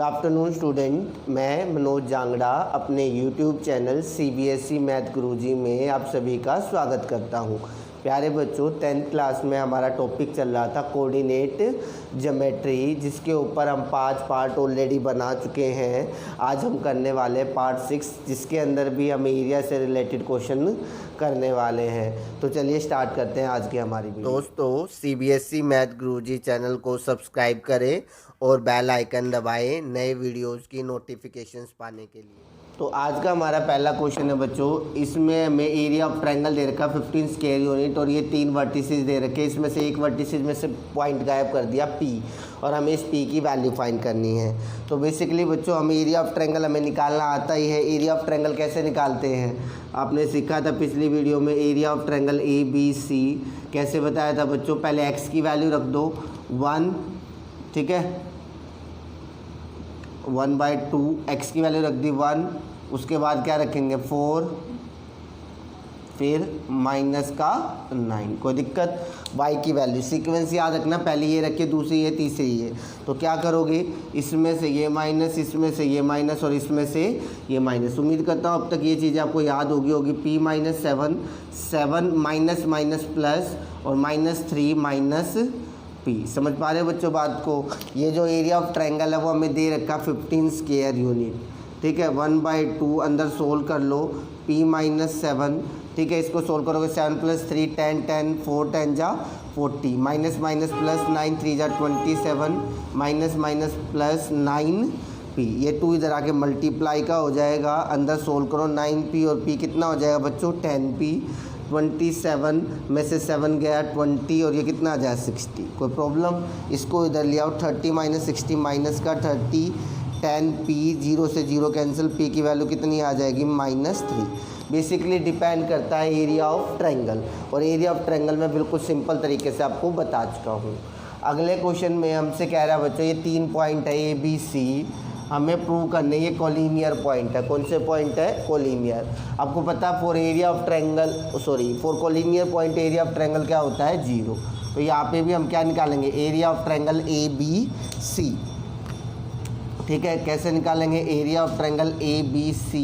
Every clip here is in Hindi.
गुड आफ्टरनून स्टूडेंट, मैं मनोज जांगड़ा अपने यूट्यूब चैनल CBSE मैथ गुरुजी में आप सभी का स्वागत करता हूं। प्यारे बच्चों, 10th क्लास में हमारा टॉपिक चल रहा था कोऑर्डिनेट ज्योमेट्री, जिसके ऊपर हम 5 पार्ट ऑलरेडी बना चुके हैं। आज हम करने वाले पार्ट 6, जिसके अंदर भी हम एरिया से रिलेटेड क्वेश्चन करने वाले हैं। तो चलिए स्टार्ट करते हैं आज की हमारी वीडियो। दोस्तों, CBSE मैथ गुरुजी चैनल को सब्सक्राइब करें और बेल आइकन दबाएं नए वीडियोस की नोटिफिकेशंस पाने के लिए। तो आज का हमारा पहला क्वेश्चन है बच्चों, इसमें हमें एरिया ऑफ ट्रायंगल दे रखा 15 स्क्वायर यूनिट और ये 3 वर्टिसेस दे रखे। इसमें से एक वर्टिसेस में से पॉइंट गायब कर दिया P, और हमें इस P की वैल्यू फाइंड करनी है। तो बेसिकली बच्चों, हमें एरिया ऑफ ट्रायंगल हमें निकालना आता ही है। एरिया ऑफ ट्रायंगल कैसे निकालते हैं आपने सीखा था पिछली वीडियो में। एरिया ऑफ ट्रायंगल ABC कैसे बताया था बच्चों? पहले x की वैल्यू रख दो 1, ठीक है, 1/2, x की वैल्यू रख दी 1, उसके बाद क्या रखेंगे 4, फिर माइनस का 9। कोई दिक्कत? y की वैल्यू सीक्वेंस याद रखना, पहले ये रखिए, दूसरी ये, तीसरी ये। तो क्या करोगे, इसमें से ये माइनस, इसमें से ये माइनस और इसमें से ये माइनस। उम्मीद करता हूँ अब तक ये चीज़ आपको याद होगी। P - 7, 7 माइनस माइनस प्लस और -3 माइनस P। समझ पा रहे हो बच्चों बात को? ये जो एरिया ऑफ ट्रायंगल है वो हमें दे रखा 15 स्क्वायर यूनिट, ठीक है। 1/2 अंदर सोल्व कर लो, P - 7, ठीक है। इसको सोल्व करोगे 7 + 3 10 10 4 10 जा 40, माइनस माइनस प्लस 9 3 जा 27, माइनस माइनस प्लस 9P। ये 2 इधर आके मल्टीप्लाई का हो जाएगा, अंदर सोल्व करो 9P और P कितना हो जाएगा बच्चों 10P। 27 में से 7 गया 20 और ये कितना आ जाए 60। कोई प्रॉब्लम? इसको इधर ले आओ, 30 - 60 माइनस का 30, 10P, 0 से 0 कैंसिल, P की वैल्यू कितनी आ जाएगी -3। बेसिकली डिपेंड करता है एरिया ऑफ ट्रायंगल, और एरिया ऑफ ट्रायंगल में बिल्कुल सिंपल तरीके से आपको बता चुका हूँ। अगले क्वेश्चन में हमसे कह रहा है बच्चों, ये 3 पॉइंट है ABC, हमें प्रूव करने, ये कोलिनियर पॉइंट है। कौन से पॉइंट है? कोलिनियर। आपको पता है for area of triangle, for collinear point area of triangle क्या होता है? 0। तो यहाँ पे भी हम क्या निकालेंगे? एरिया ऑफ ट्रायंगल ABC, ठीक है। कैसे निकालेंगे एरिया ऑफ ट्रायंगल ABC?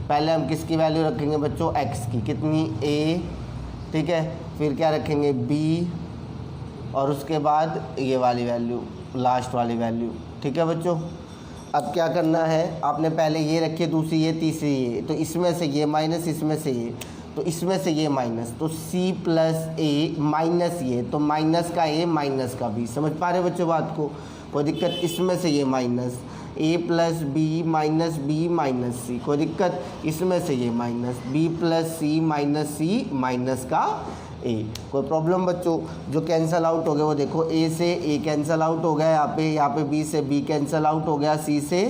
पहले हम किसकी वैल्यू रखेंगे बच्चों? x की। कितनी? A, ठीक है। फिर क्या रखेंगे? B, और उसके बाद ये वाली वैल्यू, लास्ट वाली वैल्यू, ठीक है बच्चों। अब क्या करना है, आपने पहले ये रखी, दूसरी ये, तीसरी ये। तो इसमें से ये माइनस, इसमें से ये, तो इसमें से ये माइनस, तो C + A माइनस ये, तो माइनस का A माइनस का B। समझ पा रहे हो बच्चों बात को? कोई दिक्कत? इसमें से ये minus, A + B minus B minus C। कोई दिक्कत? इसमें से ये minus, B + C minus C minus का A। कोई प्रॉब्लम बच्चों? जो कैंसल आउट हो गया वो देखो, A से A कैंसल आउट हो गया, यहाँ पे B से B कैंसल आउट हो गया, C से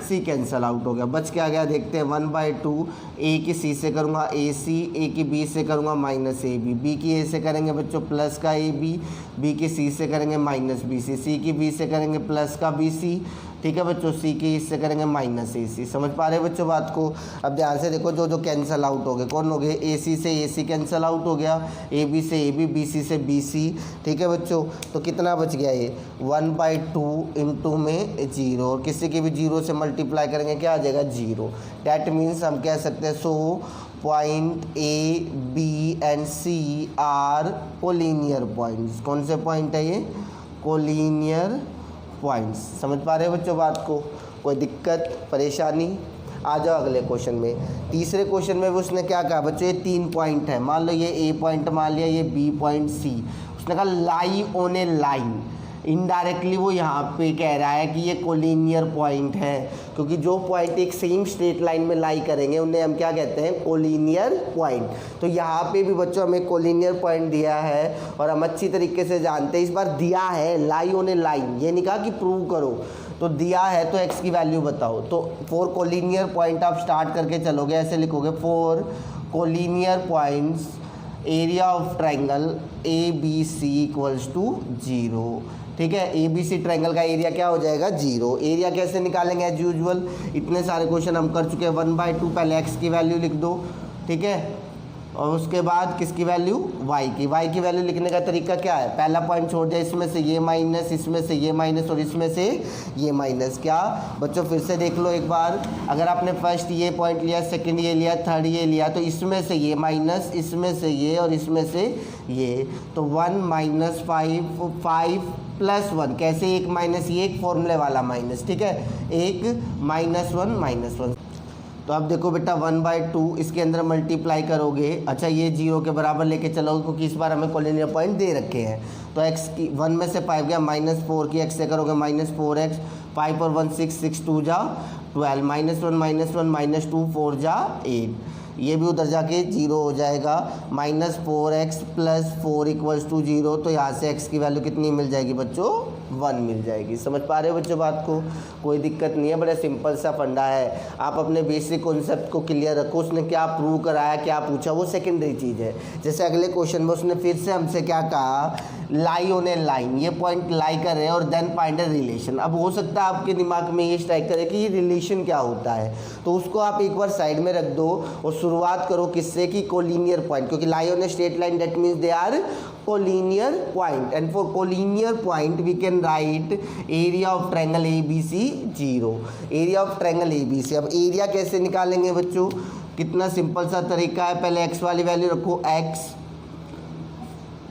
C कैंसल आउट हो गया। बच क्या गया देखते हैं, 1/2। A की C से करूँगा AC, A की B से करूँगा -AB, B की A से करेंगे बच्चों प्लस का AB, B की C से करेंगे -BC, C की B से करेंगे प्लस का BC, ठीक है बच्चों। C की इससे करेंगे -AC। समझ पा रहे हैं बच्चों बात को? अब ध्यान से देखो, जो जो कैंसल आउट हो गए, कौन हो गए? AC से AC कैंसल आउट हो गया, AB से AB, BC से BC, ठीक है बच्चों। तो कितना बच गया ये? 1/2 इंटू में 0, और किसी की भी 0 से मल्टीप्लाई करेंगे क्या आ जाएगा? 0। डैट मीन्स हम कह सकते हैं so point A, B and C are collinear points. कौन से पॉइंट है ये? Collinear points. समझ पा रहे हो बच्चों बात को? कोई दिक्कत परेशानी? आ जाओ अगले क्वेश्चन में। तीसरे क्वेश्चन में भी उसने क्या कहा बच्चों, ये 3 पॉइंट है, मान लो ये A पॉइंट, मान लिया ये B पॉइंट, C। उसने कहा लाई ऑन ए लाइन। इनडायरेक्टली वो यहाँ पे कह रहा है कि ये कोलिनियर पॉइंट है, क्योंकि जो पॉइंट एक सेम स्ट्रेट लाइन में लाई करेंगे उन्हें हम क्या कहते हैं? Collinear point. तो यहाँ पे भी बच्चों हमें कोलिनियर पॉइंट दिया है, और हम अच्छी तरीके से जानते हैं, इस बार दिया है लाई ऑन ए लाइन, ये नहीं कहा कि प्रूव करो। तो दिया है तो x की वैल्यू बताओ। तो फॉर कोलिनियर पॉइंट आप स्टार्ट करके चलोगे, ऐसे लिखोगे, for collinear points area of triangle ABC = 0, ठीक है। ABC ट्रायंगल का एरिया क्या हो जाएगा? 0। एरिया कैसे निकालेंगे? एज यूजुअल इतने सारे क्वेश्चन हम कर चुके हैं। 1/2 पहले x की वैल्यू लिख दो, ठीक है, और उसके बाद किसकी वैल्यू, y की। y की वैल्यू लिखने का तरीका क्या है, पहला पॉइंट छोड़ दिया, इसमें से ये माइनस, इसमें से ये माइनस और इसमें से ये माइनस। क्या बच्चों फिर से देख लो एक बार, अगर आपने फर्स्ट ये पॉइंट लिया, सेकंड ये लिया, थर्ड ये लिया, तो इसमें से ये माइनस, इसमें से ये और इसमें से ये, तो 1 माइनस 5 5 प्लस 1, कैसे एक माइनस, ये एक फॉर्मूले वाला माइनस, ठीक है, एक माइनस 1 माइनस 1। तो अब देखो बेटा 1/2 इसके अंदर मल्टीप्लाई करोगे, अच्छा ये 0 के बराबर लेके चलोगे क्योंकि इस बार हमें कोलिनियर पॉइंट दे रखे हैं। तो x की 1 में से 5 गया, -4 की x से करोगे -4x, 5 और 1 6, 6 2 जा 12, -1 -2 4 जा 8, ये भी उधर जाके 0 हो जाएगा, -4x + 4 = 0। तो यहाँ से x की वैल्यू कितनी मिल जाएगी बच्चों, 1 मिल जाएगी। समझ पा रहे हो बच्चों बात को, कोई दिक्कत नहीं है, बड़ा सिंपल सा फंडा है। आप अपने बेसिक कॉन्सेप्ट को क्लियर रखो, उसने क्या प्रूव कराया, क्या पूछा, वो सेकेंडरी चीज़ है। जैसे अगले क्वेश्चन में उसने फिर से हमसे क्या कहा, लाई ऑन ए लाइन, ये पॉइंट लाई कर रहे हैं और देन फाइंड अ रिलेशन। अब हो सकता है आपके दिमाग में ये स्ट्राइक करे कि ये रिलेशन क्या होता है, तो उसको आप एक बार साइड में रख दो और शुरुआत करो किससे, कि कोलिनियर पॉइंट, क्योंकि lie on a straight line that means they are collinear point, and for collinear point we can write area of triangle ABC 0, area of triangle ABC। अब एरिया कैसे निकालेंगे बच्चों, कितना सिंपल सा तरीका है, पहले x वाली वैल्यू रखो x,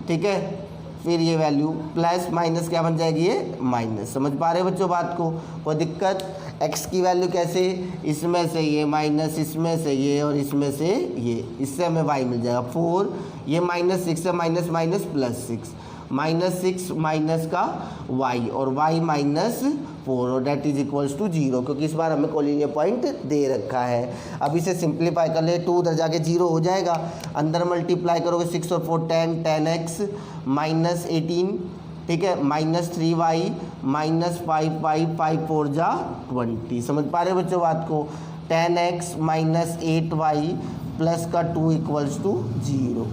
ठीक है, फिर ये वैल्यू प्लस माइनस क्या बन जाएगी, ये माइनस। समझ पा रहे हो बच्चों बात को, कोई दिक्कत। x की वैल्यू कैसे, इसमें से ये माइनस, इसमें से ये और इसमें से ये, इससे हमें y मिल जाएगा 4, ये -6 से माइनस माइनस +6, -6 माइनस का y और y -4 और डेट इज इक्वल्स टू 0, क्योंकि इस बार हमें कोलिनियर पॉइंट दे रखा है। अब इसे सिंप्लीफाई कर ले, 2 उधर जाके 0 हो जाएगा, अंदर मल्टीप्लाई करोगे 6 और 4 10, 10x -18, ठीक है, -3y -5 5 4 जा 20। समझ पा रहे हो बच्चों बात को, 10x -8y प्लस का 2 = 0,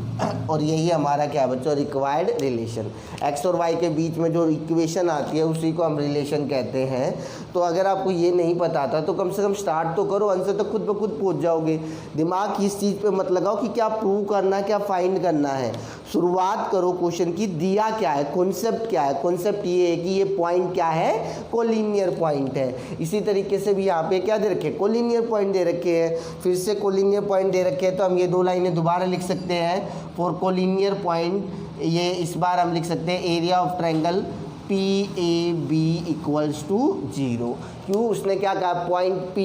और यही हमारा क्या है बच्चों, रिक्वायर्ड रिलेशन। x और y के बीच में जो इक्वेशन आती है उसी को हम रिलेशन कहते हैं। तो अगर आपको ये नहीं पता था तो कम से कम स्टार्ट तो करो, आंसर तो खुद ब खुद पहुंच जाओगे। दिमाग इस चीज़ पे मत लगाओ कि क्या प्रूव करना है, क्या फाइंड करना है। शुरुआत करो क्वेश्चन की, दिया क्या है, कॉन्सेप्ट क्या है, कॉन्सेप्ट ये है कि ये पॉइंट क्या है, कोलिनियर पॉइंट है। इसी तरीके से भी यहाँ पे क्या दे रखे हैं, कोलिनियर पॉइंट दे रखे हैं, फिर से कोलिनियर पॉइंट दे रखे हैं, तो हम ये 2 लाइनें दोबारा लिख सकते हैं फॉर कोलिनियर पॉइंट। ये इस बार हम लिख सकते हैं एरिया ऑफ ट्रायंगल PAB = 0। क्यों, उसने क्या कहा, पॉइंट P,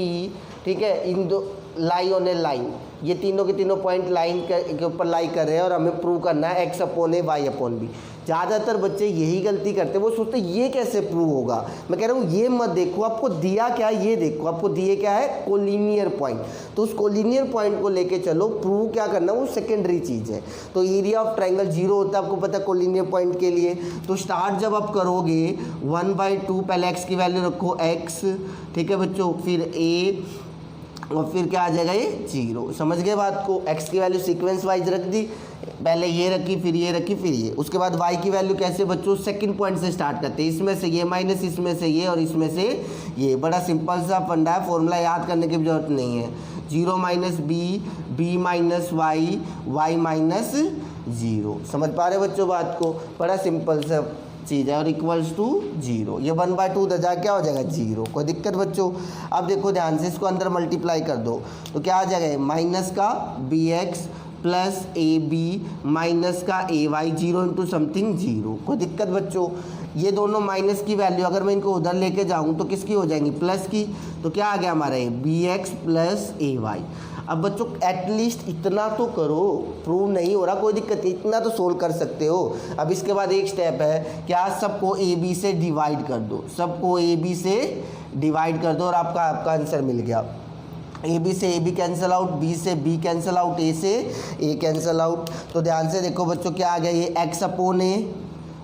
ठीक है, इन दो लाई ऑन ए लाइन, ये तीनों के तीनों पॉइंट लाइन के ऊपर लाई कर रहे हैं और हमें प्रूव करना है x/a y/b। ज़्यादातर बच्चे यही गलती करते हैं, वो सोचते हैं ये कैसे प्रूव होगा। मैं कह रहा हूँ ये मत देखो, आपको दिया क्या है ये देखो, आपको दिए क्या है, कोलिनियर पॉइंट। तो उस कोलिनियर पॉइंट को लेके चलो, प्रूव क्या करना वो सेकेंडरी चीज़ है। तो एरिया ऑफ ट्रायंगल 0 होता है, आपको पता है कोलिनियर पॉइंट के लिए। तो स्टार्ट जब आप करोगे 1/2, पहले x की वैल्यू रखो x, ठीक है बच्चों, फिर a और फिर क्या आ जाएगा, ये 0। समझ गए बात को, x की वैल्यू सीक्वेंस वाइज रख दी, पहले ये रखी, फिर ये रखी, फिर ये। उसके बाद y की वैल्यू कैसे बच्चों, सेकंड पॉइंट से स्टार्ट करते हैं, इसमें से ये माइनस, इसमें से ये और इसमें से ये। बड़ा सिंपल सा फंडा है, फॉर्मूला याद करने की जरूरत नहीं है। 0 - b, b - y, y - 0। समझ पा रहे बच्चों बात को, बड़ा सिंपल सा चीज़ है, और = 0। ये 1/2 उधर जा क्या हो जाएगा, 0। कोई दिक्कत बच्चों। अब देखो ध्यान से, इसको अंदर मल्टीप्लाई कर दो तो क्या आ जाएगा, माइनस का bx प्लस AB माइनस का AY, 0 × समथिंग 0। कोई दिक्कत बच्चों। ये दोनों माइनस की वैल्यू अगर मैं इनको उधर लेके जाऊँ तो किसकी हो जाएंगी, प्लस की। तो क्या आ गया हमारा ये bx प्लस AY। अब बच्चों एटलीस्ट इतना तो करो, प्रूव नहीं हो रहा कोई दिक्कत नहीं, इतना तो सोल्व कर सकते हो। अब इसके बाद एक स्टेप है, क्या सबको AB से डिवाइड कर दो, सबको AB से डिवाइड कर दो और आपका आंसर मिल गया। AB से AB कैंसिल आउट, B से B कैंसिल आउट, A से A कैंसिल आउट। तो ध्यान से देखो बच्चों क्या आ गया, ये x/a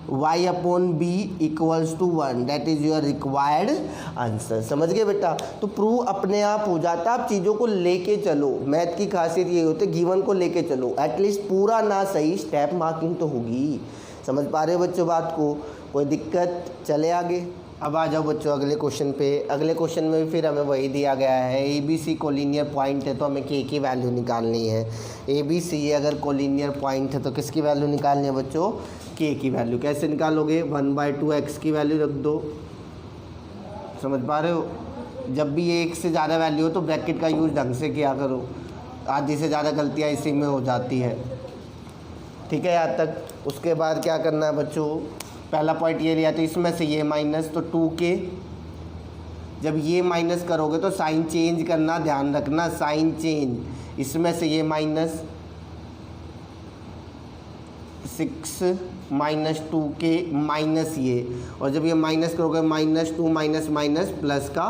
y/b = 1, that is your required answer. समझ गए बेटा। तो प्रूव अपने आप हो जाता है, आप चीज़ों को लेके चलो। मैथ की खासियत ये होती है, गिवन को लेके चलो, एटलीस्ट पूरा ना सही स्टेप मार्किंग तो होगी। समझ पा रहे हो बच्चों बात को, कोई दिक्कत, चले आगे। अब आ जाओ बच्चों अगले क्वेश्चन पे। अगले क्वेश्चन में भी फिर हमें वही दिया गया है, A B C collinear point है तो हमें के की वैल्यू निकालनी है। ए बी सी अगर कोलिनियर पॉइंट है तो किसकी वैल्यू निकालनी है बच्चों? के की वैल्यू। कैसे निकालोगे? 1/2 एक्स की वैल्यू रख दो। समझ पा रहे हो? जब भी ये एक से ज़्यादा वैल्यू हो तो ब्रैकेट का यूज़ ढंग से किया करो, आधी से ज़्यादा गलतियाँ इसी में हो जाती है। ठीक है यहाँ तक। उसके बाद क्या करना है बच्चों? पहला पॉइंट ये लिया तो इसमें से ये माइनस, तो 2k। जब ये माइनस करोगे तो साइन चेंज करना, ध्यान रखना साइन चेंज। इसमें से ये माइनस 6 माइनस 2k माइनस ये, और जब ये माइनस करोगे -2 माइनस माइनस प्लस का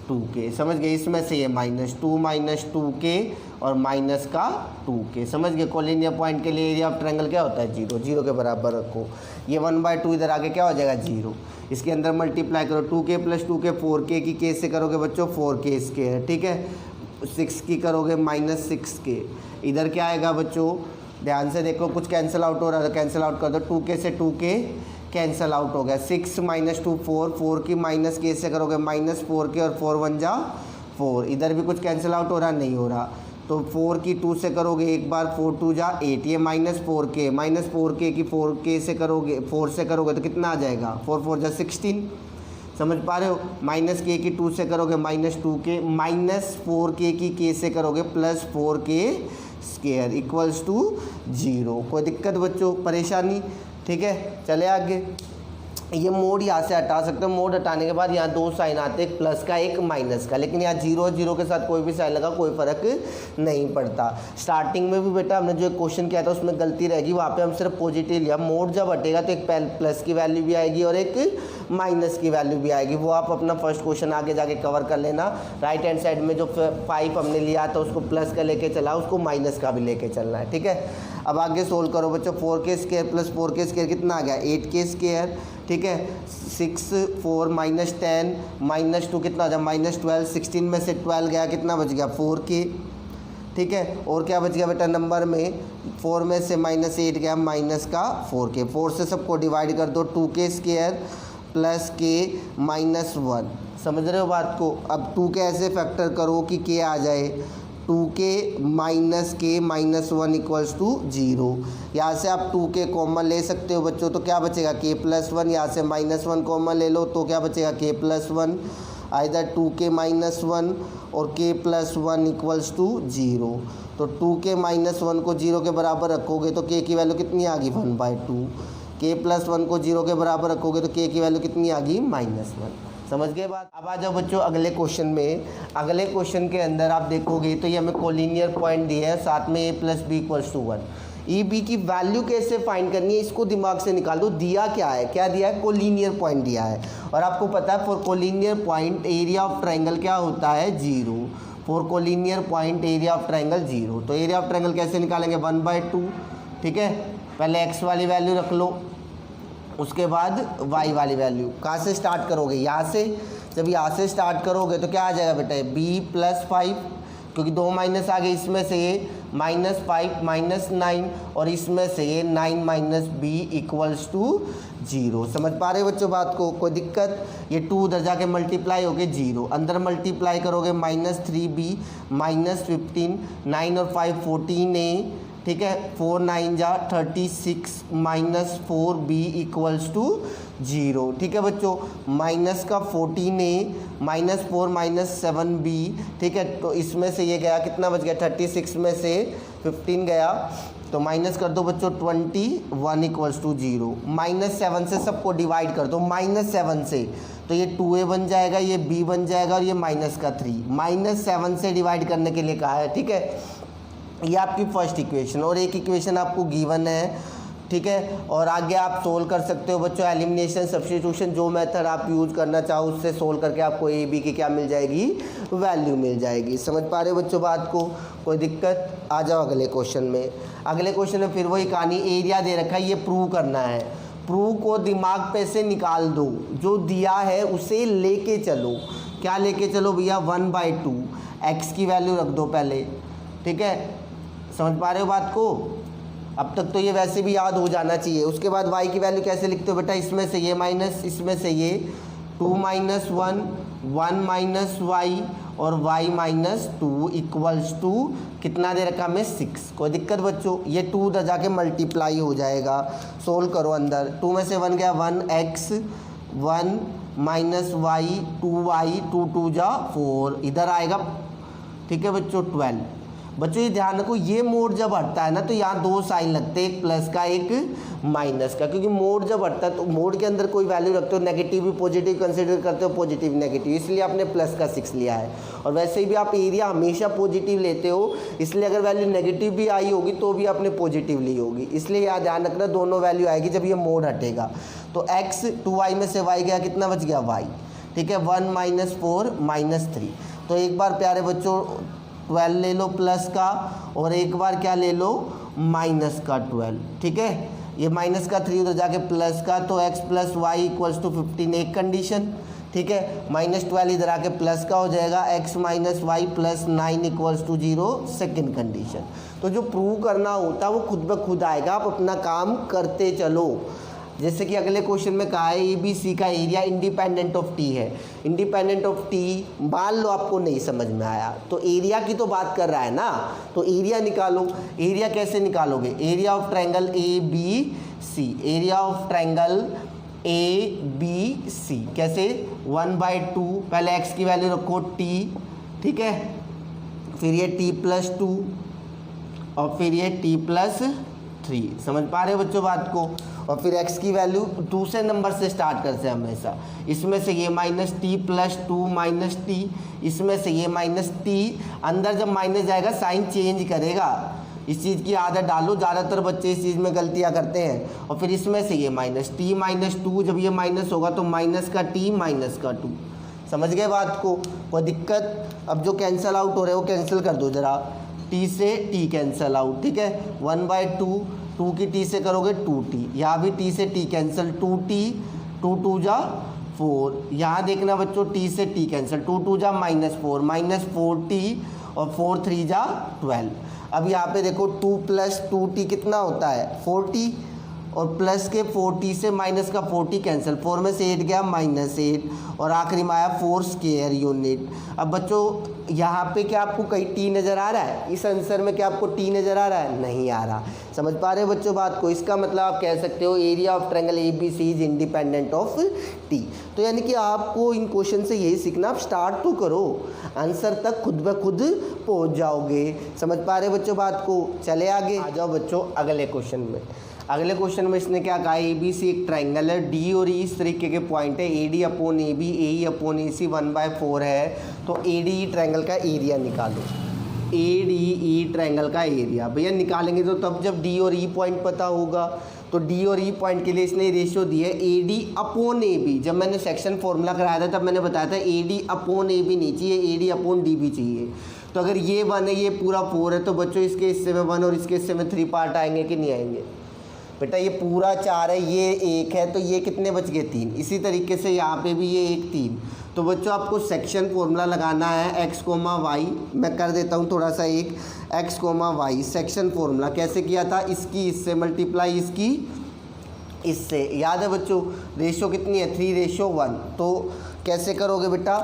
2k। समझ गए? इसमें से ये -2 माइनस 2k और माइनस का 2k। समझ गए? कोलिनियर पॉइंट के लिए एरिया ऑफ ट्रायंगल क्या होता है? 0। 0 के बराबर रखो। ये 1/2 इधर आके क्या हो जाएगा? 0। इसके अंदर मल्टीप्लाई करो, 2k प्लस 2k 4k की के से करोगे बच्चों 4k स्क्वायर। ठीक है। 6 की करोगे -6k। इधर क्या आएगा बच्चों? ध्यान से देखो, कुछ कैंसिल आउट हो रहा है, कैंसिल आउट कर दो। 2k से 2k कैंसिल आउट हो गया। 6 माइनस 2 4, 4 की माइनस के से करोगे -4k और 4 1 जा 4। इधर भी कुछ कैंसिल आउट हो रहा, नहीं हो रहा, तो 4 की 2 से करोगे एक बार, 4 2 जा 8। ये -4k की 4k से करोगे, 4 से करोगे तो कितना आ जाएगा? 4 4 जा 16। समझ पा रहे हो? -k की 2 से करोगे -2k, -4k की k से करोगे +4k स्क्वायर इक्वल्स टू 0। कोई दिक्कत बच्चों, परेशानी? ठीक है, चले आगे। ये मोड यहाँ से हटा सकते हो। मोड हटाने के बाद यहाँ 2 साइन आते हैं, एक प्लस का एक माइनस का, लेकिन यहाँ 0 के साथ कोई भी साइन लगा कोई फ़र्क नहीं पड़ता। स्टार्टिंग में भी बेटा हमने जो एक क्वेश्चन किया था उसमें गलती रहेगी, वहाँ पे हम सिर्फ पॉजिटिव लिया। मोड जब हटेगा तो एक प्लस की वैल्यू भी आएगी और एक माइनस की वैल्यू भी आएगी। वो आप अपना फर्स्ट क्वेश्चन आगे जाके कवर कर लेना। राइट हैंड साइड में जो 5 हमने लिया था उसको प्लस का लेके चला, उसको माइनस का भी लेके चलना है। ठीक है, अब आगे सोल्व करो बच्चों। 4k square plus 4k square कितना आ गया? 8k square. ठीक है, 6 4 -10 -2 कितना आ जाए? -12। 16 में से 12 गया, कितना बच गया? 4k। ठीक है, और क्या बच गया बेटा नंबर में? 4 में से -8 गया, माइनस का 4k। 4 से सबको डिवाइड कर दो, 2k स्क्वायर प्लस k -1। समझ रहे हो बात को? अब 2k ऐसे फैक्टर करो कि k आ जाए, 2k minus k -1 equals to 0। यहाँ से आप 2k कॉमन ले सकते हो बच्चों, तो क्या बचेगा? k +1। यहाँ से -1 कॉमन ले लो तो क्या बचेगा? k +1। इधर 2k -1 और k +1 इक्वल्स टू 0। तो 2k -1 को 0 के बराबर रखोगे तो k की वैल्यू कितनी आ गई? 1/2। k +1 को 0 के बराबर रखोगे तो k की वैल्यू कितनी आ गई? -1। समझ गए बात? अब आ जाओ बच्चों अगले क्वेश्चन में। अगले क्वेश्चन के अंदर आप देखोगे तो ये हमें कोलिनियर पॉइंट दिया है, साथ में a + b = 1। ए बी की वैल्यू कैसे फाइंड करनी है इसको दिमाग से निकाल दो। दिया क्या है? क्या दिया है? कोलिनियर पॉइंट दिया है, और आपको पता है for collinear point area of triangle क्या होता है? 0। For collinear point area of triangle 0। तो एरिया ऑफ ट्रायंगल कैसे निकालेंगे? 1/2। ठीक है, पहले x वाली वैल्यू रख लो, उसके बाद y वाली वैल्यू। कहाँ से स्टार्ट करोगे? यहाँ से। जब यहाँ से स्टार्ट करोगे तो क्या आ जाएगा बेटा? b + 5, क्योंकि 2 माइनस आ गए, इसमें से ये -5 -9 और इसमें से ये 9 - b इक्वल्स टू 0। समझ पा रहे हो बच्चों बात को? कोई दिक्कत? ये 2 उधर जाके मल्टीप्लाई हो गए 0, अंदर मल्टीप्लाई करोगे -3b -15, 9 और 5 14a। ठीक है, 4 9 जा 36 -4b इक्वल्स टू 0। ठीक है बच्चों, माइनस का 14a -4 -7b। ठीक है, तो इसमें से ये गया, कितना बच गया? 36 में से 15 गया, तो माइनस कर दो बच्चों 21 इक्वल्स टू 0। -7 से सबको डिवाइड कर दो, -7 से, तो ये 2a बन जाएगा, ये b बन जाएगा और ये -3। -7 से डिवाइड करने के लिए कहा है। ठीक है, ये आपकी फर्स्ट इक्वेशन, और एक इक्वेशन आपको गिवन है। ठीक है, और आगे आप सोल्व कर सकते हो बच्चों, एलिमिनेशन सब्स्टिट्यूशन, जो मेथड आप यूज़ करना चाहो उससे सोल्व करके आपको ए बी की क्या मिल जाएगी? वैल्यू मिल जाएगी। समझ पा रहे हो बच्चों बात को? कोई दिक्कत? आ जाओ अगले क्वेश्चन में। अगले क्वेश्चन में फिर वही कहानी, एरिया दे रखा है, ये प्रूव करना है। प्रूव को दिमाग पे से निकाल दो, जो दिया है उसे लेके चलो। क्या लेके चलो भैया? 1/2 एक्स की वैल्यू रख दो पहले। ठीक है, समझ पा रहे हो बात को? अब तक तो ये वैसे भी याद हो जाना चाहिए। उसके बाद y की वैल्यू कैसे लिखते हो बेटा? इसमें से ये माइनस, इसमें से ये 2 माइनस 1, 1 माइनस वाई और y माइनस 2 इक्वल्स टू कितना दे रखा हमें 6। कोई दिक्कत बच्चों? ये 2 उधर जाके मल्टीप्लाई हो जाएगा, सोल्व करो अंदर। 2 में से 1 गया 1x, 1 माइनस वाई 2y, 2 2 जा 4, इधर आएगा, ठीक है बच्चों 12। बच्चों ये ध्यान रखो, ये मोड जब हटता है ना तो यहाँ दो साइन लगते हैं, एक प्लस का एक माइनस का, क्योंकि मोड जब हटता है तो मोड के अंदर कोई वैल्यू रखते हो, नेगेटिव भी पॉजिटिव कंसीडर करते हो, पॉजिटिव नेगेटिव, इसलिए आपने प्लस का 6 लिया है। और वैसे भी आप एरिया हमेशा पॉजिटिव लेते हो, इसलिए अगर वैल्यू नेगेटिव भी आई होगी तो भी आपने पॉजिटिव ली होगी, इसलिए यहाँ ध्यान रखना दोनों वैल्यू आएगी जब ये मोड हटेगा। तो x 2y में से y गया, कितना बच गया y, ठीक है 1 माइनस 4 माइनस 3। तो एक बार प्यारे बच्चों 12 ले लो प्लस का, और एक बार क्या ले लो माइनस का 12, ठीक है। ये माइनस का 3 उधर जाके प्लस का, तो x plus Y equals to 15 एक कंडीशन, ठीक है। माइनस 12 इधर आके प्लस का हो जाएगा, x minus Y plus 9 equals to 0 second condition. तो जो प्रूव करना होता है वो खुद ब खुद आएगा, आप अपना काम करते चलो। जैसे कि अगले क्वेश्चन में कहा है ABC का एरिया इंडिपेंडेंट ऑफ T है। इंडिपेंडेंट ऑफ T मान लो आपको नहीं समझ में आया, तो एरिया की तो बात कर रहा है ना, तो एरिया निकालो। एरिया कैसे निकालोगे? Area of triangle ABC, area of triangle ABC कैसे? 1/2, पहले x की वैल्यू रखो t, ठीक है, फिर ये t प्लस 2 और फिर ये t प्लस 3। समझ पा रहे हो बच्चों बात को? और फिर x की वैल्यू दूसरे नंबर से स्टार्ट करते हैं हमेशा, इसमें से ये minus T plus 2 minus T, इसमें से ये माइनस टी, अंदर जब माइनस जाएगा साइन चेंज करेगा, इस चीज़ की आदत डालो, ज़्यादातर बच्चे इस चीज़ में गलतियाँ करते हैं। और फिर इसमें से ये माइनस टी माइनस 2, जब ये माइनस होगा तो माइनस का टी माइनस का 2। समझ गए बात को? कोई दिक्कत? अब जो कैंसिल आउट हो रहे हैं वो कैंसिल कर दो ज़रा, टी से टी कैंसिल आउट, ठीक है। 1/2, 2 की टी से करोगे 2t, यहाँ भी टी से टी कैंसिल, 2t, 2 2 जा 4, यहाँ देखना बच्चों टी से टी कैंसिल, 2 2 जा -4, -4t और 4 3 जा 12। अब यहाँ पे देखो 2 प्लस 2t कितना होता है 4t, और प्लस के 4t से माइनस का 4t कैंसिल, 4 में से 8 गया -8, और आखिरी में आया 4 स्क्वायर यूनिट। अब बच्चों यहाँ पे क्या आपको कहीं t नज़र आ रहा है? इस आंसर में क्या आपको t नज़र आ रहा है? नहीं आ रहा। समझ पा रहे हो बच्चों बात को? इसका मतलब आप कह सकते हो area of triangle ABC is independent of t। तो यानी कि आपको इन क्वेश्चन से यही सीखना, आप स्टार्ट तो करो, आंसर तक खुद ब खुद पहुँच जाओगे। समझ पा रहे हो बच्चों बात को? चले आगे आ जाओ बच्चों अगले क्वेश्चन में। अगले क्वेश्चन में इसने क्या कहा? ABC एक ट्रायंगल है, D और E इस तरीके के पॉइंट है, AD upon AB, AE upon AC 1/4 है। तो ADE ट्रायंगल का एरिया निकालो। ADE ट्रायंगल का एरिया भैया निकालेंगे तो तब जब D और E पॉइंट पता होगा। तो D और E पॉइंट के लिए इसने रेशियो दी है AD अपॉन AB। जब मैंने सेक्शन फॉर्मूला कराया था तब मैंने बताया था AD अपॉन AB नहीं चाहिए, AD अपॉन D भी चाहिए। तो अगर ये 1 है, ये पूरा 4 है, तो बच्चों इसके हिस्से में 1 और इसके हिस्से में 3 पार्ट आएंगे कि नहीं आएंगे? बेटा ये पूरा 4 है, ये 1 है, तो ये कितने बच गए? 3। इसी तरीके से यहाँ पे भी ये 1 3। तो बच्चों आपको सेक्शन फॉर्मूला लगाना है x, y। मैं कर देता हूँ थोड़ा सा, एक x, y सेक्शन फॉर्मूला कैसे किया था? इसकी इससे मल्टीप्लाई इसकी इससे, याद है बच्चों? रेशो कितनी है? 3:1। तो कैसे करोगे बेटा?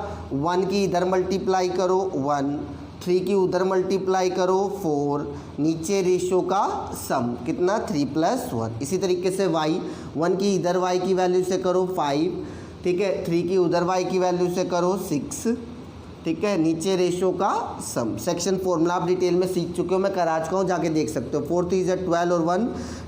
1 की इधर मल्टीप्लाई करो 1, 3 की उधर मल्टीप्लाई करो 4, नीचे रेशो का सम कितना 3 + 1। इसी तरीके से y, 1 की इधर y की वैल्यू से करो 5, ठीक है, 3 की उधर y की वैल्यू से करो 6, ठीक है, नीचे रेशो का सम। सेक्शन फॉर्मूला आप डिटेल में सीख चुके हो, मैं करा चुका हूँ, जाके देख सकते हो। 4 3 = 12 और 1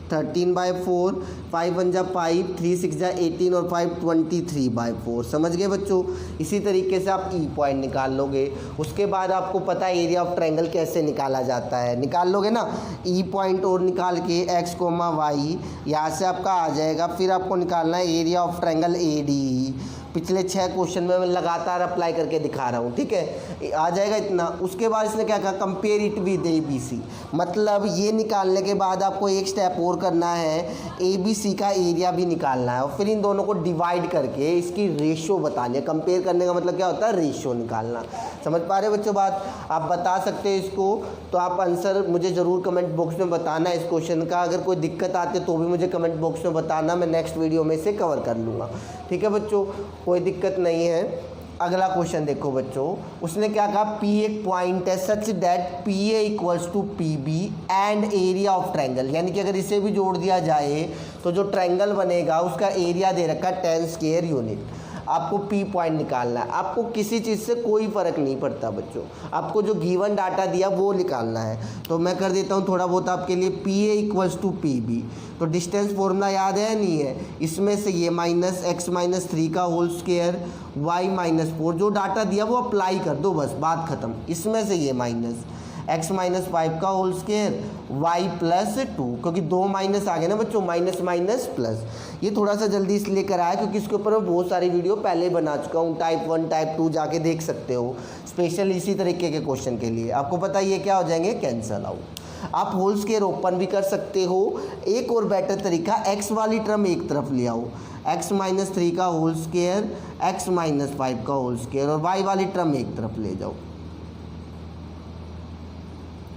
13/4, 5 1 = 5, 3 6 = 18 और 5 23/4। समझ गए बच्चों? इसी तरीके से आप ई पॉइंट निकाल लोगे। उसके बाद आपको पता है एरिया ऑफ ट्रायंगल कैसे निकाला जाता है, निकाल लोगे ना। ई पॉइंट और निकाल के x, y यहाँ से आपका आ जाएगा। फिर आपको निकालना है एरिया ऑफ ट्रायंगल AD। पिछले 6 क्वेश्चन में मैं लगातार अप्लाई करके दिखा रहा हूँ, ठीक है, आ जाएगा इतना। उसके बाद इसने क्या कहा? Compare it with ABC। मतलब ये निकालने के बाद आपको एक स्टेप और करना है, ABC का एरिया भी निकालना है, और फिर इन दोनों को डिवाइड करके इसकी रेशो बतानी है। कंपेयर करने का मतलब क्या होता है? रेशो निकालना। समझ पा रहे हो बच्चों बात? आप बता सकते हो इसको, तो आप आंसर मुझे ज़रूर कमेंट बॉक्स में बताना इस क्वेश्चन का। अगर कोई दिक्कत आती है तो भी मुझे कमेंट बॉक्स में बताना, मैं नेक्स्ट वीडियो में इसे कवर कर लूँगा। ठीक है बच्चों, कोई दिक्कत नहीं है। अगला क्वेश्चन देखो बच्चों, उसने क्या कहा, पी एक पॉइंट है such that P A equals to P B and area of triangle, यानी कि अगर इसे भी जोड़ दिया जाए तो जो ट्रायंगल बनेगा उसका एरिया दे रखा है 10 स्क्वायर यूनिट। आपको पी पॉइंट निकालना है, आपको किसी चीज़ से कोई फ़र्क नहीं पड़ता बच्चों, आपको जो गिवन डाटा दिया वो निकालना है। तो मैं कर देता हूँ थोड़ा बहुत आपके लिए, P A equals to P B, तो डिस्टेंस फॉर्मूला याद है नहीं है, इसमें से ये माइनस एक्स माइनस 3 का होल स्क्वायर वाई माइनस 4, जो डाटा दिया वो अप्लाई कर दो, बस बात ख़त्म। इसमें से ये माइनस एक्स माइनस 5 का होल स्क्वायर वाई प्लस 2, क्योंकि 2 माइनस आ गए ना बच्चों, माइनस माइनस प्लस। ये थोड़ा सा जल्दी इसलिए कराया क्योंकि इसके ऊपर मैं बहुत सारी वीडियो पहले बना चुका हूँ, टाइप 1 टाइप 2 जाके देख सकते हो, स्पेशल इसी तरीके के क्वेश्चन के लिए। आपको पता है ये क्या हो जाएंगे, कैंसल आउट। आप होल स्क्वायर ओपन भी कर सकते हो, एक और बेटर तरीका, एक्स वाली टर्म एक तरफ ले आओ, एक्स माइनस 3 का होल स्क्वायर एक्स माइनस 5 का होल स्क्वायर, और वाई वाली टर्म एक तरफ ले जाओ।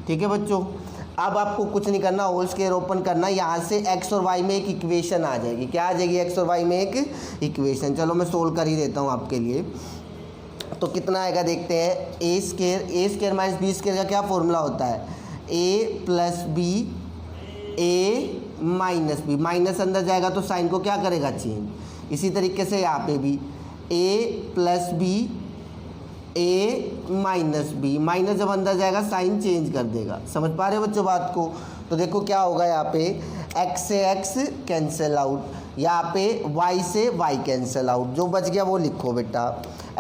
ठीक है बच्चों, अब आपको कुछ नहीं करना, होल स्क्वायर ओपन करना, यहाँ से एक्स और वाई में एक इक्वेशन आ जाएगी। क्या आ जाएगी, एक्स और वाई में एक इक्वेशन। चलो मैं सोल्व कर ही देता हूँ आपके लिए। तो कितना आएगा देखते हैं, ए स्क्वायर माइनस बी स्क्वायर का क्या फॉर्मूला होता है, ए प्लस बी ए माइनस बी, माइनस अंदर जाएगा तो साइन को क्या करेगा, चेंज। इसी तरीके से यहाँ पे भी ए प्लस बी ए माइनस बी, माइनस जब अंदर जाएगा साइन चेंज कर देगा। समझ पा रहे हो बच्चों बात को। तो देखो क्या होगा, यहाँ पे x से x कैंसिल आउट, यहाँ पे y से y कैंसिल आउट, जो बच गया वो लिखो बेटा,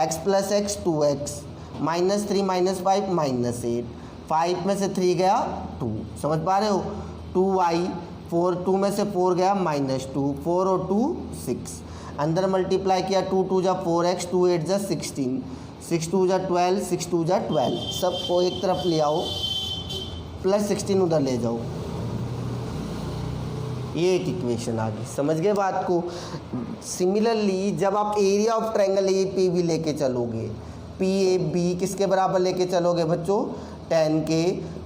x plus x 2x minus 3 minus 5 minus 8, 5 में से 3 गया 2, समझ पा रहे हो, 2y 4, 2 में से 4 गया माइनस 2, 4 और 2 6, अंदर मल्टीप्लाई किया 2 2 जा 4x 2 8 जा 16, 6 2 जा 12 6 2 जा 12, सबको एक तरफ ले आओ, प्लस 16 उधर ले जाओ, ये एक इक्वेशन आ गई। समझ गए बात को। सिमिलरली जब आप area of triangle A P B लेके चलोगे, पी ए बी किसके बराबर लेके चलोगे बच्चों, 10 के,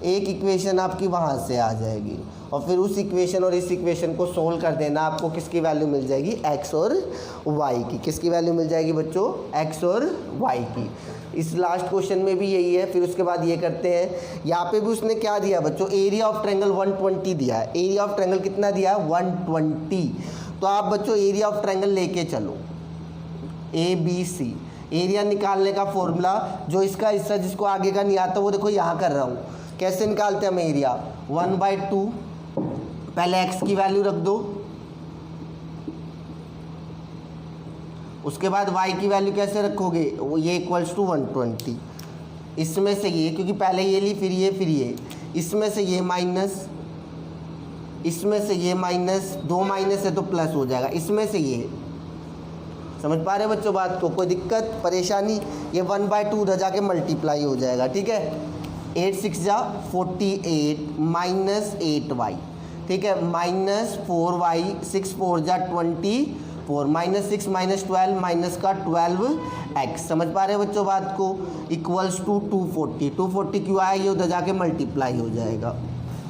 एक इक्वेशन आपकी वहाँ से आ जाएगी, और फिर उस इक्वेशन और इस इक्वेशन को सोल्व कर देना, आपको किसकी वैल्यू मिल जाएगी, x और y की। किसकी वैल्यू मिल जाएगी बच्चों, x और y की। इस लास्ट क्वेश्चन में भी यही है। फिर उसके बाद ये करते हैं, यहाँ पे भी उसने क्या दिया बच्चों, एरिया ऑफ ट्रायंगल 120 दिया है। एरिया ऑफ ट्रायंगल कितना दिया है, 120। तो आप बच्चों एरिया ऑफ ट्रायंगल लेके चलो, ABC। एरिया निकालने का फॉर्मूला, जो इसका हिस्सा जिसको आगे का नहीं आता वो देखो यहाँ कर रहा हूँ, कैसे निकालते हैं हम एरिया, 1/2, पहले x की वैल्यू रख दो, उसके बाद y की वैल्यू कैसे रखोगे, वो ये इक्वल्स टू 120, इसमें से ये, क्योंकि पहले ये ली फिर ये, इसमें से ये माइनस, इसमें से ये माइनस, 2 माइनस है तो प्लस हो जाएगा, इसमें से ये। समझ पा रहे बच्चों बात को, कोई दिक्कत परेशानी, ये 1/2 उधर जाके मल्टीप्लाई हो जाएगा। ठीक है, 8 6 जा 48 माइनस 8y, ठीक है, माइनस 4y, 6 4 जा 24, माइनस 6 माइनस 12 माइनस का 12x। समझ पा रहे बच्चों बात को, इक्वल्स टू 240 क्यों आया, ये उधर जाके मल्टीप्लाई हो जाएगा।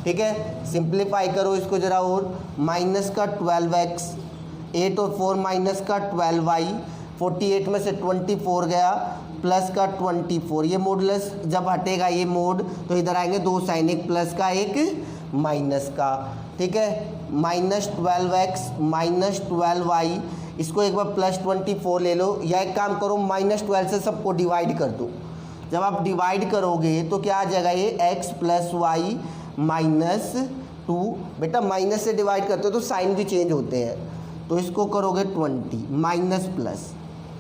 ठीक है, सिंप्लीफाई करो इसको जरा, और माइनस का 12x, 8 और 4 माइनस का 12y, 48 में से 24 गया, प्लस का 24, ये मोडलेस जब हटेगा ये मोड तो इधर आएंगे दो साइन, एक प्लस का एक माइनस का। ठीक है, माइनस 12x माइनस 12y, इसको एक बार प्लस 24 ले लो, या एक काम करो माइनस 12 से सबको डिवाइड कर दो। जब आप डिवाइड करोगे तो क्या आ जाएगा, ये x प्लस वाई माइनस 2, बेटा माइनस से डिवाइड करते हो तो साइन भी चेंज होते हैं, तो इसको करोगे 20 माइनस प्लस,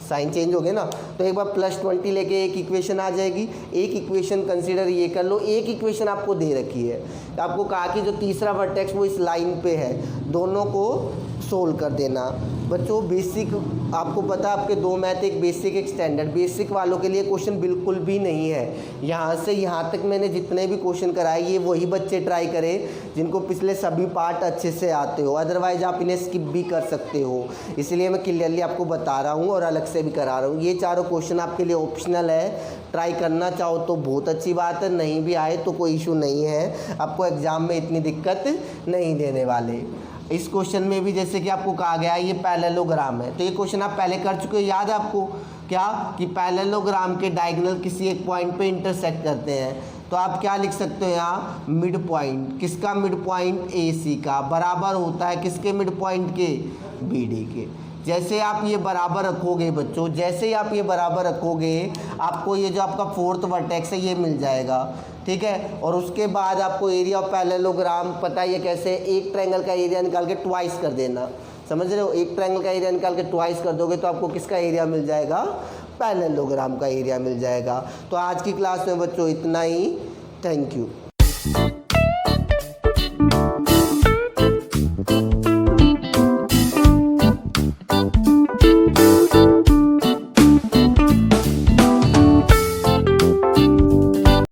साइन चेंज हो गए ना, तो एक बार प्लस 20 लेके एक इक्वेशन आ जाएगी। एक इक्वेशन कंसीडर ये कर लो, एक इक्वेशन आपको दे रखी है, आपको कहा कि जो तीसरा वर्टेक्स वो इस लाइन पे है, दोनों को सोल्व कर देना। बच्चों बेसिक आपको पता है, आपके दो मैथ, एक बेसिक एक स्टैंडर्ड। बेसिक वालों के लिए क्वेश्चन बिल्कुल भी नहीं है, यहाँ से यहाँ तक मैंने जितने भी क्वेश्चन कराए ये वही बच्चे ट्राई करें जिनको पिछले सभी पार्ट अच्छे से आते हो, अदरवाइज आप इन्हें स्किप भी कर सकते हो। इसलिए मैं क्लियरली आपको बता रहा हूँ और अलग से भी करा रहा हूँ। ये चारों क्वेश्चन आपके लिए ऑप्शनल है, ट्राई करना चाहो तो बहुत अच्छी बात है, नहीं भी आए तो कोई इशू नहीं है, आपको एग्ज़ाम में इतनी दिक्कत नहीं देने वाले। इस क्वेश्चन में भी जैसे कि आपको कहा गया है ये पैरेललोग्राम है, तो ये क्वेश्चन आप पहले कर चुके हो, याद है आपको क्या कि पैरेललोग्राम के डायगोनल किसी एक पॉइंट पे इंटरसेक्ट करते हैं, तो आप क्या लिख सकते हो यहाँ मिड पॉइंट, किसका मिड पॉइंट ए सी का बराबर होता है किसके मिड पॉइंट के बी डी के। जैसे आप ये बराबर रखोगे बच्चों, जैसे ही आप ये बराबर रखोगे आपको ये जो आपका फोर्थ वर्टेक्स है ये मिल जाएगा, ठीक है। और उसके बाद आपको एरिया ऑफ पैरेललोग्राम पता है ये कैसे, एक ट्रायंगल का एरिया निकाल के ट्वाइस कर देना, समझ रहे हो, एक ट्रायंगल का एरिया निकाल के ट्वाइस कर दोगे तो आपको किसका एरिया मिल जाएगा, पैरेललोग्राम का एरिया मिल जाएगा। तो आज की क्लास में बच्चों इतना ही, थैंक यू।